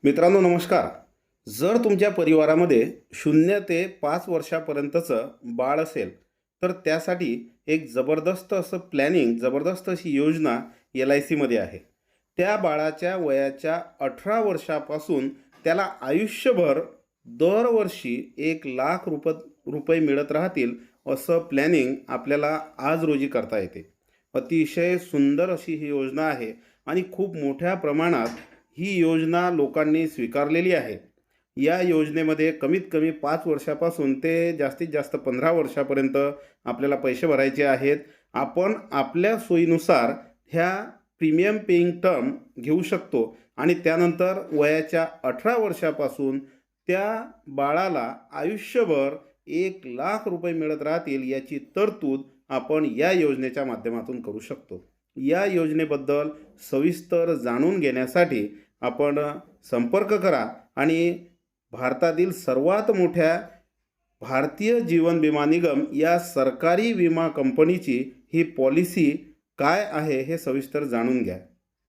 मित्रांनो नमस्कार. जर तुमच्या परिवारामध्ये 0 ते 5 वर्षापर्यंतचं बाळ असेल, तर त्यासाठी एक जबरदस्त असं प्लॅनिंग, जबरदस्त अशी योजना LICमध्ये आहे. त्या बाळाच्या वयाच्या 18 वर्षापासून त्याला आयुष्यभर दरवर्षी 1,00,000 रुपये मिळत राहतील, असं प्लॅनिंग आपल्याला आज रोजी करता येते. अतिशय सुंदर अशी ही योजना आहे आणि खूप मोठ्या प्रमाणात ही योजना लोकांनी स्वीकारलेली आहे. या योजनेमध्ये कमीत कमी 5 वर्षापासून ते जास्तीत जास्त 15 वर्षापर्यंत आपल्याला पैसे भरायचे आहेत. आपण आपल्या सोयीनुसार ह्या प्रीमियम पेइंग टर्म घेऊ शकतो आणि त्यानंतर वयाच्या 18 वर्षापासून त्या बाळाला आयुष्यभर 1,00,000 रुपये मिळत राहतील, याची तरतूद आपण या योजनेच्या माध्यमातून करू शकतो. या योजनेबद्दल सविस्तर जाणून घेण्यासाठी आपण संपर्क करा आणि भारतातील सर्वात मोठ्या भारतीय जीवन विमा निगम या सरकारी विमा कंपनीची ही पॉलिसी काय आहे हे सविस्तर जाणून घ्या.